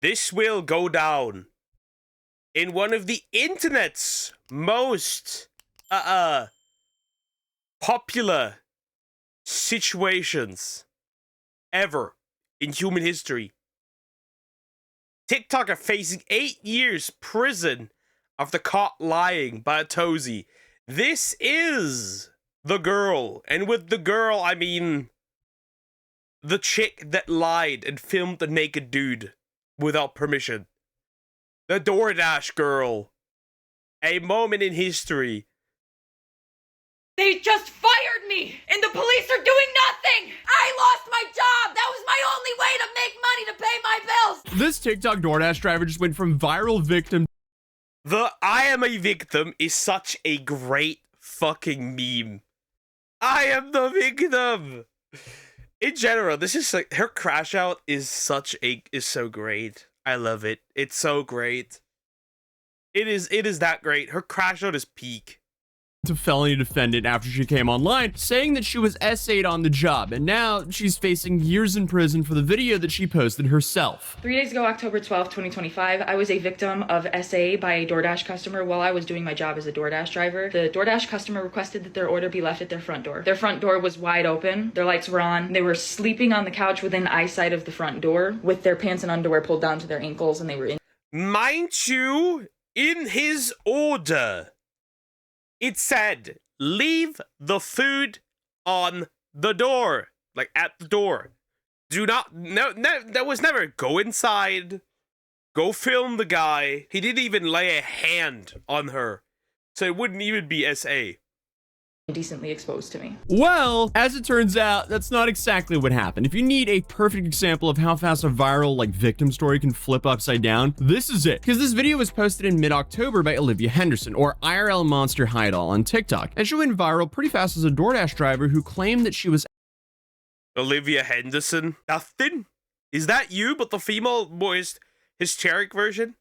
This will go down in one of the internet's most popular situations ever in human history. TikToker facing 8 years prison after caught lying by Atozy. This is the girl, and with the girl I mean the chick that lied and filmed the naked dude without permission. The DoorDash girl. A moment in history. They just fired me, and the police are doing nothing! I lost my job! That was my only way to make money to pay my bills! This TikTok DoorDash driver just went from viral victim. The I am a victim is such a great fucking meme. I am the victim! In general, this is like, her crash out is so great. I love it. It's so great. It is that great. Her crash out is peak. To felony defendant after she came online, saying that she was essayed on the job, and now she's facing years in prison for the video that she posted herself. 3 days ago, October 12th, 2025, I was a victim of SA by a DoorDash customer while I was doing my job as a DoorDash driver. The DoorDash customer requested that their order be left at their front door. Their front door was wide open, their lights were on, they were sleeping on the couch within eyesight of the front door with their pants and underwear pulled down to their ankles, and they were in. Mind you, in his order, it said, leave the food on the door. Like, at the door. Do not, no, that was never, go inside, go film the guy. He didn't even lay a hand on her. So it wouldn't even be SA. Indecently exposed to me. Well, as it turns out, that's not exactly what happened. If you need a perfect example of how fast a viral, victim story can flip upside down, this is it. Because this video was posted in mid-October by Olivia Henderson, or IRL Monster Hideall on TikTok, and she went viral pretty fast as a DoorDash driver who claimed that she was Olivia Henderson? Nothing? Is that you, but the female, more hysteric version?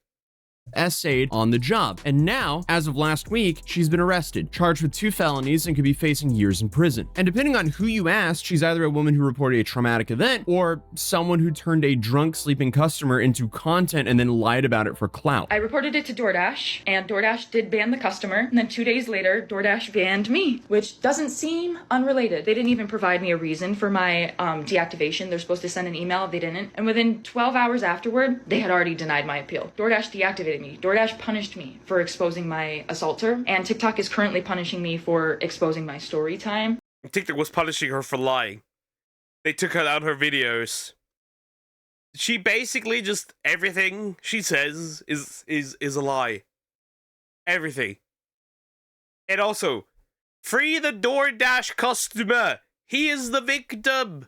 essayed on the job. And now, as of last week, she's been arrested, charged with 2 felonies, and could be facing years in prison. And depending on who you ask, she's either a woman who reported a traumatic event or someone who turned a drunk sleeping customer into content and then lied about it for clout. I reported it to DoorDash, and DoorDash did ban the customer, and then 2 days later, DoorDash banned me, which doesn't seem unrelated. They didn't even provide me a reason for my deactivation. They're supposed to send an email, they didn't. And within 12 hours afterward, they had already denied my appeal. DoorDash deactivated me. DoorDash punished me for exposing my assaulter, and TikTok is currently punishing me for exposing my story time. TikTok was punishing her for lying. They took her out her videos. She basically just, everything she says is a lie. Everything. And also, free the DoorDash customer. He is the victim.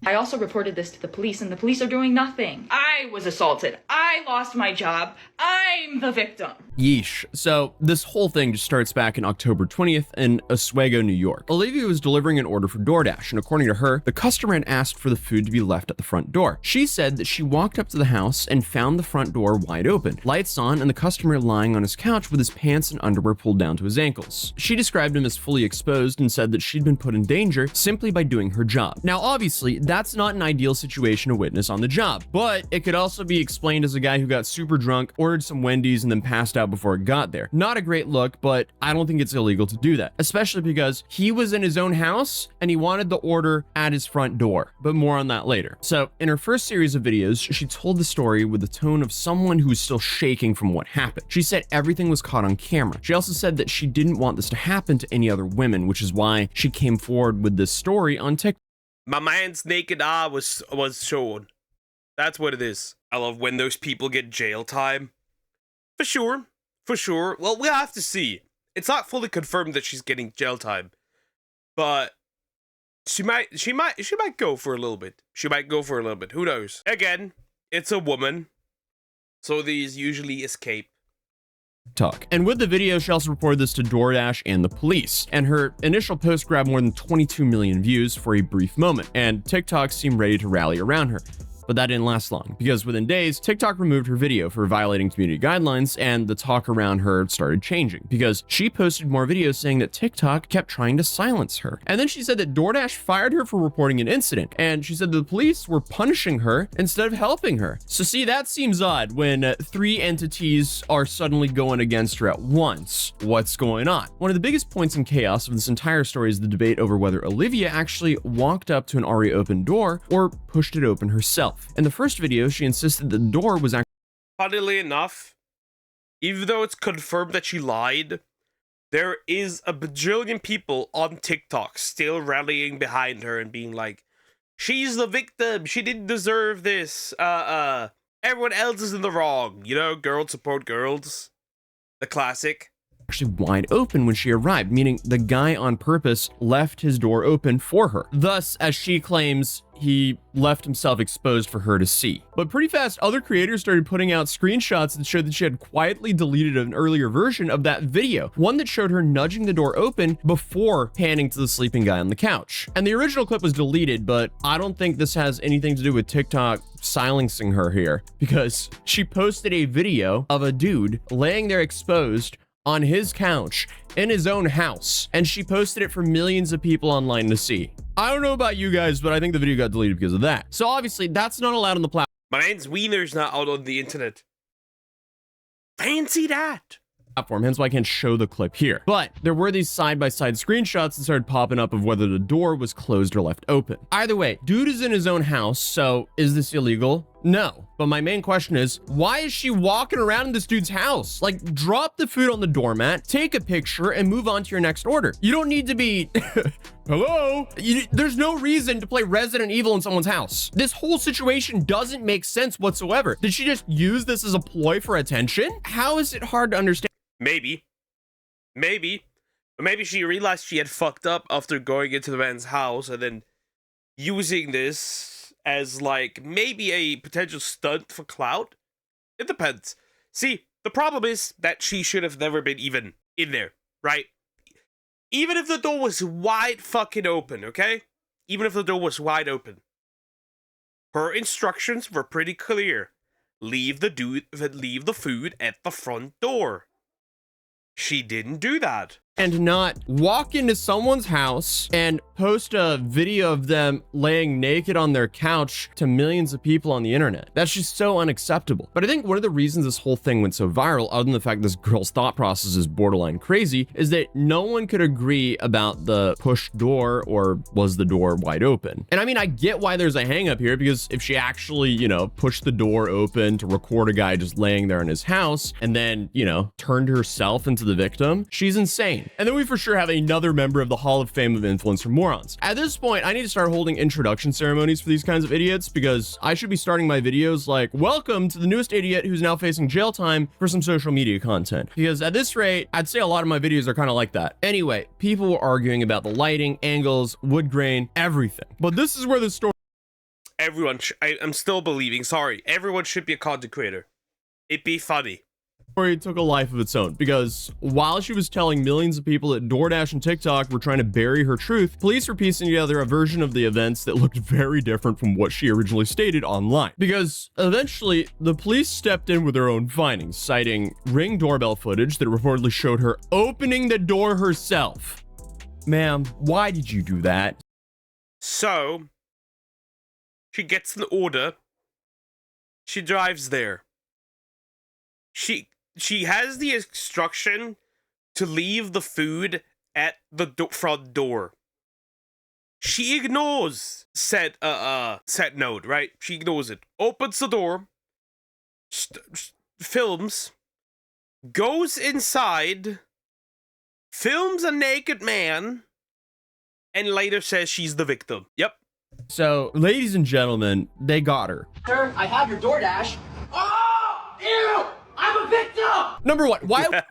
I also reported this to the police, and the police are doing nothing. I was assaulted. I lost my job. I'm the victim. Yeesh. So this whole thing just starts back in October 20th in Oswego, New York. Olivia was delivering an order for DoorDash, and according to her, the customer had asked for the food to be left at the front door. She said that she walked up to the house and found the front door wide open, lights on, and the customer lying on his couch with his pants and underwear pulled down to his ankles. She described him as fully exposed and said that she'd been put in danger simply by doing her job. Now, obviously, that's not an ideal situation to witness on the job, but it could also be explained as a guy who got super drunk, ordered some Wendy's, and then passed out before it got there. Not a great look, but I don't think it's illegal to do that, especially because he was in his own house and he wanted the order at his front door, but more on that later. So in her first series of videos, she told the story with the tone of someone who was still shaking from what happened. She said everything was caught on camera. She also said that she didn't want this to happen to any other women, which is why she came forward with this story on TikTok. My man's naked eye was shown. That's what it is. I love when those people get jail time. For sure. For sure. Well, we'll have to see. It's not fully confirmed that she's getting jail time. But she might go for a little bit. She might go for a little bit. Who knows? Again, it's a woman. So these usually escape. And with the video, she also reported this to DoorDash and the police, and her initial post grabbed more than 22 million views for a brief moment, and TikTok seemed ready to rally around her. But that didn't last long, because within days, TikTok removed her video for violating community guidelines, and the talk around her started changing, because she posted more videos saying that TikTok kept trying to silence her. And then she said that DoorDash fired her for reporting an incident, and she said the police were punishing her instead of helping her. So see, that seems odd when three entities are suddenly going against her at once. What's going on? One of the biggest points in chaos of this entire story is the debate over whether Olivia actually walked up to an already open door or pushed it open herself. In the first video, she insisted the door was actually... Funnily enough, even though it's confirmed that she lied, there is a bajillion people on TikTok still rallying behind her and being like, she's the victim, she didn't deserve this, everyone else is in the wrong, you know, girls support girls, the classic. Actually wide open when she arrived, meaning the guy on purpose left his door open for her. Thus, as she claims, he left himself exposed for her to see. But pretty fast, other creators started putting out screenshots that showed that she had quietly deleted an earlier version of that video, one that showed her nudging the door open before panning to the sleeping guy on the couch. And the original clip was deleted, but I don't think this has anything to do with TikTok silencing her here, because she posted a video of a dude laying there exposed on his couch in his own house, and she posted it for millions of people online to see. I don't know about you guys, but I think the video got deleted because of that. So obviously that's not allowed on the platform. My man's wiener's not out on the internet. Fancy that. Hence why I can't show the clip here. But there were these side-by-side screenshots that started popping up of whether the door was closed or left open. Either way, dude is in his own house, so is this illegal? No. But my main question is, why is she walking around in this dude's house? Like, drop the food on the doormat, take a picture, and move on to your next order. You don't need to be, hello? There's no reason to play Resident Evil in someone's house. This whole situation doesn't make sense whatsoever. Did she just use this as a ploy for attention? How is it hard to understand? Maybe. Or maybe she realized she had fucked up after going into the man's house and then using this as, like, maybe a potential stunt for clout. It depends. See, the problem is that she should have never been even in there, right? Even if the door was wide fucking open, okay? Even if the door was wide open. Her instructions were pretty clear. Leave the food at the front door. She didn't do that. And not walk into someone's house and post a video of them laying naked on their couch to millions of people on the internet. That's just so unacceptable. But I think one of the reasons this whole thing went so viral, other than the fact this girl's thought process is borderline crazy, is that no one could agree about the push door or was the door wide open. And I mean, I get why there's a hang up here, because if she actually, you know, pushed the door open to record a guy just laying there in his house and then, you know, turned herself into the victim, she's insane. And then we for sure have another member of the Hall of Fame of influencer morons. At this point, I need to start holding introduction ceremonies for these kinds of idiots, because I should be starting my videos like, welcome to the newest idiot who's now facing jail time for some social media content. Because at this rate, I'd say a lot of my videos are kind of like that. Anyway, people were arguing about the lighting, angles, wood grain, everything. But this is where the story... I'm still believing, sorry, everyone should be a content creator. It'd be funny. Story took a life of its own, because while she was telling millions of people that DoorDash and TikTok were trying to bury her truth, police were piecing together a version of the events that looked very different from what she originally stated online. Because eventually, the police stepped in with their own findings, citing Ring doorbell footage that reportedly showed her opening the door herself. Ma'am, why did you do that? So, she gets an order. She drives there. She has the instruction to leave the food at the front door. She ignores said note, right? She ignores it. Opens the door, films, goes inside, films a naked man, and later says she's the victim. Yep. So, ladies and gentlemen, they got her. Sir, I have your DoorDash. Oh! Ew! I'm a victim! Number one, why...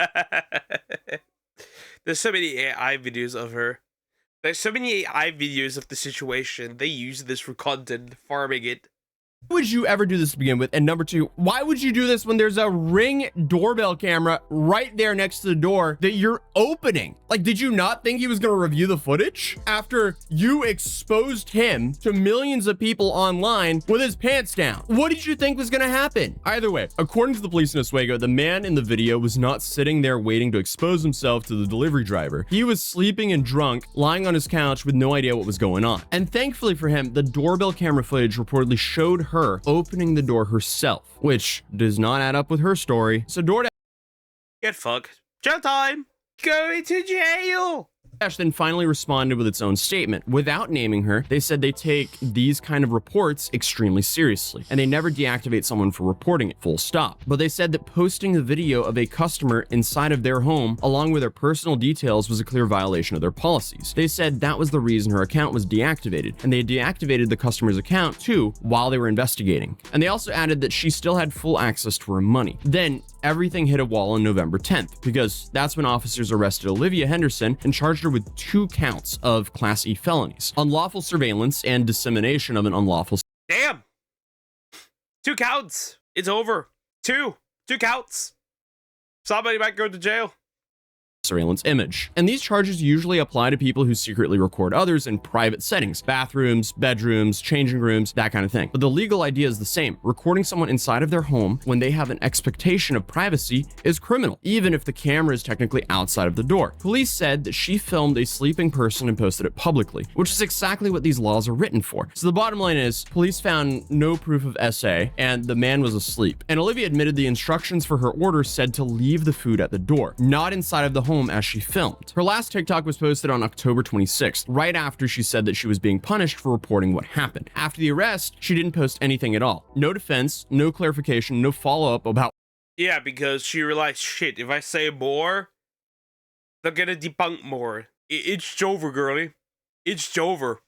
There's so many AI videos of her. There's so many AI videos of the situation. They use this for content, farming it. would you ever do this to begin with? And number two, why would you do this when there's a Ring doorbell camera right there next to the door that you're opening? Like, did you not think he was going to review the footage after you exposed him to millions of people online with his pants down? What did you think was going to happen? Either way, according to the police in Oswego, the man in the video was not sitting there waiting to expose himself to the delivery driver. He was sleeping and drunk, lying on his couch with no idea what was going on. And thankfully for him, the doorbell camera footage reportedly showed her opening the door herself, which does not add up with her story. So DoorDash Get fucked. Jail time. Going to jail. then finally responded with its own statement. Without naming her, they said they take these kind of reports extremely seriously, and they never deactivate someone for reporting it, full stop. But they said that posting the video of a customer inside of their home, along with their personal details, was a clear violation of their policies. They said that was the reason her account was deactivated, and they deactivated the customer's account too while they were investigating. And they also added that she still had full access to her money. Then everything hit a wall on November 10th, because that's when officers arrested Olivia Henderson and charged her with 2 counts of Class E felonies: unlawful surveillance and dissemination of an unlawful. Damn. 2 counts. It's over. 2 counts. Somebody might go to jail. Surveillance image. And these charges usually apply to people who secretly record others in private settings: bathrooms, bedrooms, changing rooms, that kind of thing. But the legal idea is the same. Recording someone inside of their home when they have an expectation of privacy is criminal, even if the camera is technically outside of the door. Police said that she filmed a sleeping person and posted it publicly, which is exactly what these laws are written for. So the bottom line is, police found no proof of SA, and the man was asleep. And Olivia admitted the instructions for her order said to leave the food at the door, not inside of the home as she filmed. Her last TikTok was posted on October 26th, right after she said that she was being punished for reporting what happened. After the arrest, she didn't post anything at all. No defense, no clarification, no follow-up about. Yeah, because she realized, shit, if I say more, they're gonna debunk more. It's over, girly. It's over.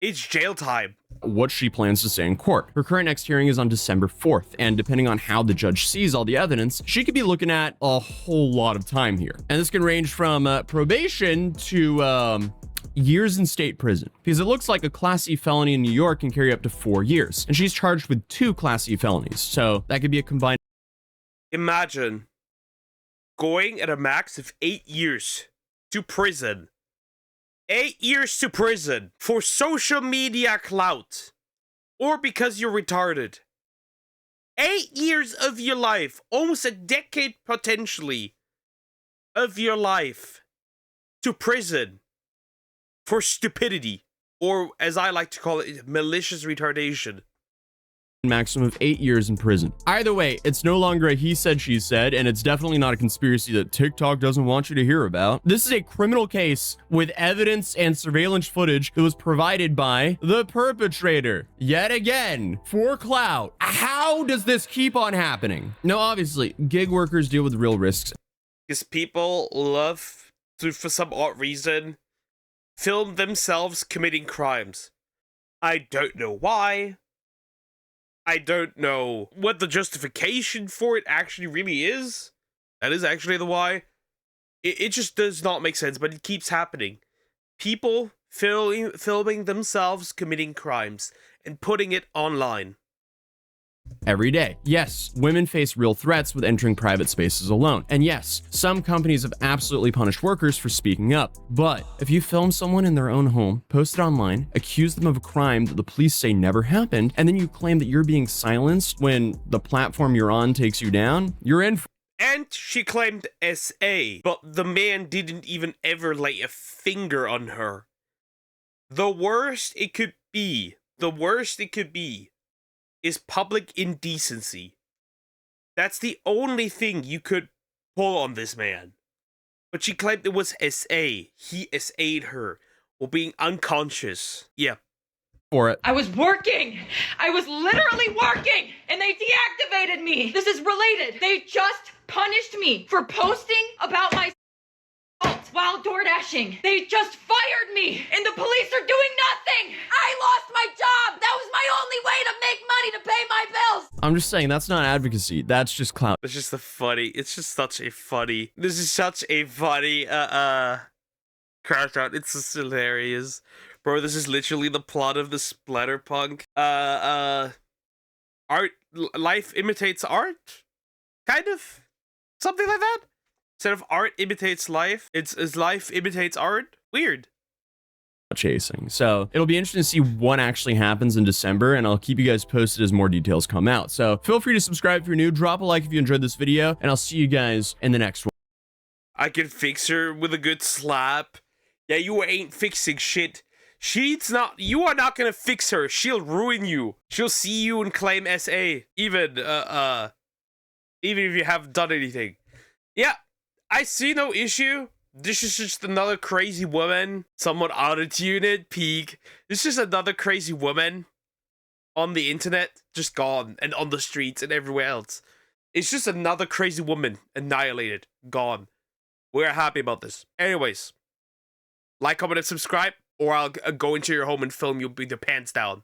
It's jail time. What she plans to say in court. Her current next hearing is on December 4th, and depending on how the judge sees all the evidence, she could be looking at a whole lot of time here. And this can range from probation to years in state prison, because it looks like a Class E felony in New York can carry up to 4 years, and she's charged with 2 Class E felonies, so that could be a combined. Imagine going at a max of 8 years to prison. 8 years to prison for social media clout, or because you're retarded. 8 years of your life, almost a decade potentially of your life, to prison for stupidity, or as I like to call it, malicious retardation. Maximum of 8 years in prison. Either way, it's no longer a he said, she said, and it's definitely not a conspiracy that TikTok doesn't want you to hear about. This is a criminal case with evidence and surveillance footage that was provided by the perpetrator. Yet again, for clout. How does this keep on happening? Now, obviously, gig workers deal with real risks. Because people love to, for some odd reason, film themselves committing crimes. I don't know why. I don't know what the justification for it actually really is. That is actually the why. It just does not make sense, but it keeps happening. People filming themselves committing crimes and putting it online. Every day. Yes, women face real threats with entering private spaces alone. And yes, some companies have absolutely punished workers for speaking up. But if you film someone in their own home, post it online, accuse them of a crime that the police say never happened, and then you claim that you're being silenced when the platform you're on takes you down, you're in for. And she claimed SA, but the man didn't even ever lay a finger on her. The worst it could be is public indecency. That's the only thing you could pull on this man. But she claimed it was SA. He SA'd her while being unconscious. Yeah. For it. I was working. I was literally working, and they deactivated me. This is related. They just punished me for posting about my while door dashing. They just fired me, and the police are doing nothing. I lost my job. That was my only way to make money to pay my bills. I'm just saying, that's not advocacy. That's just clout. It's just it's just such a funny, this is such a funny, crash out. It's just hilarious. Bro, this is literally the plot of the Splatterpunk, life imitates art, kind of, something like that. Instead of art imitates life, it's life imitates art. Weird. Chasing. So it'll be interesting to see what actually happens in December, and I'll keep you guys posted as more details come out. So feel free to subscribe if you're new, drop a like if you enjoyed this video, and I'll see you guys in the next one. I can fix her with a good slap. Yeah, you ain't fixing shit. You are not gonna fix her. She'll ruin you. She'll see you and claim SA. Even if you haven't done anything. Yeah, I see no issue. This is just another crazy woman. Somewhat auto-tuned, peak. This is another crazy woman on the internet, just gone, and on the streets and everywhere else. It's just another crazy woman, annihilated, gone. We're happy about this. Anyways, like, comment, and subscribe, or I'll go into your home and film you with your pants down.